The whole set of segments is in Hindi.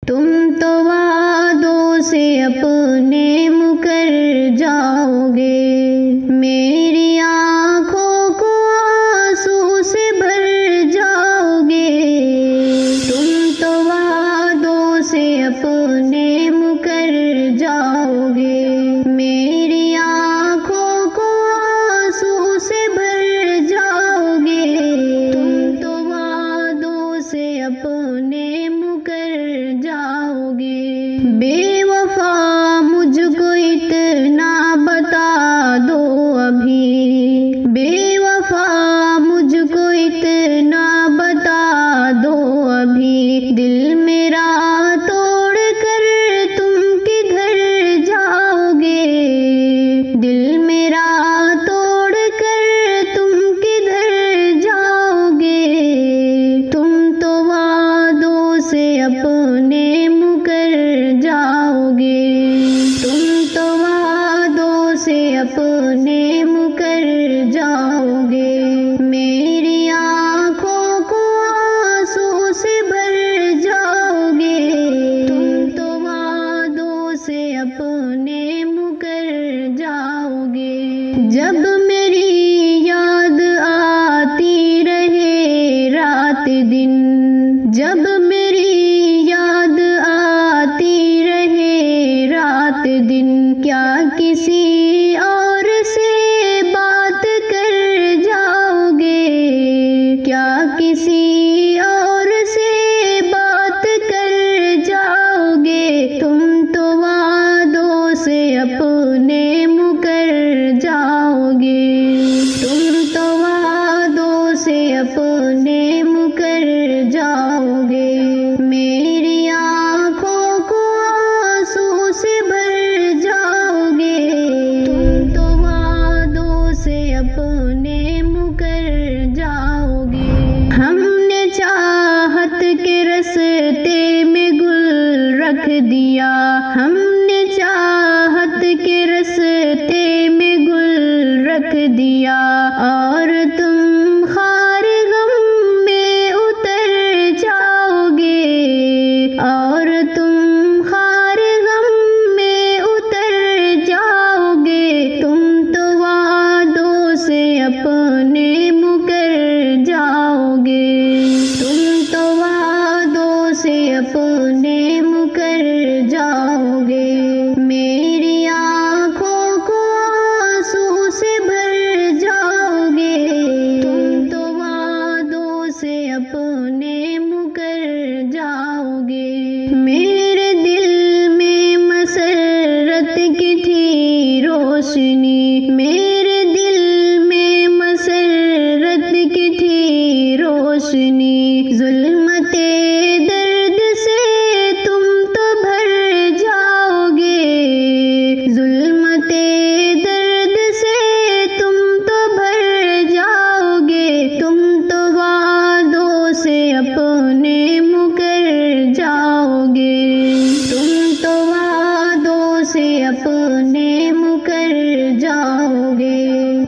तुम तो वादों से अपने मुकर जाओगे, मेरी आँखों को आंसू से भर जाओगे। तुम तो वादों से अपने मुकर जाओगे, मेरी आँखों को आंसू से भर जाओगे। तुम तो वादों से अपने मुकर जाओगे। बेवफा मुझको इतना बता दो अभी, बेवफा मुझको इतना बता दो अभी, दिल मेरा तोड़ कर तुम किधर जाओगे, दिल मेरा तोड़ कर तुम किधर जाओगे। तुम तो वादों से अपने मुकर जाओगे, तुम तो वादों से अपने मुकर जाओगे, मेरी आँखों को आंसू से भर जाओगे। तुम तो वादों से अपने मुकर जाओगे। जब मेरी याद आती रहे रात दिन, जब मेरी याद आती रहे रात दिन, क्या किसी और से बात कर जाओगे, क्या किसी और से बात कर जाओगे। तुम तो वादों से अपने मुकर जाओगे, तुम तो वादों से अपने मुकर जाओगे, मेरी आँखों को आंसू से भर जाओगे। तुम तो वादों से अपने मुकर जाओगे। हमने चाहत के रस्ते में गुल रख दिया, हमने चाहत के रस्ते में गुल रख दिया, और तुम खार गम में उतर जाओगे, और तुम खार गम में उतर जाओगे। तुम तो वादों से अपने मुकर जाओगे, तुम तो वादों से अपने मुकर जाओगे, मेरी आँखों को आंसू से भर जाओगे। तुम तो वादों से अपने मुकर जाओगे। मेरे दिल में मसरत की थी रोशनी, मेरे दिल में मसरत की थी रोशनी, जुल्मते दर्द से तुम तो भर जाओगे, जुल्मते दर्द से तुम तो भर जाओगे। तुम तो वादों से अपने मुकर जाओगे, तुम तो वादों से अपने मुकर जाओगे,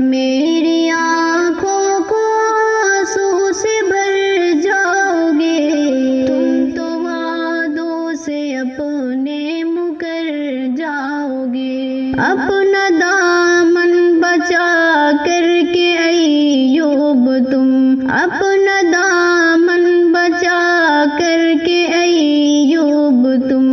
मेरी आँखों को आंसू से भर जाओगे। तुम तो वादों से अपने मुकर जाओगे। अपना दामन बचा करके अय्यूब तुम, अपना दामन बचा करके अय्यूब तुम,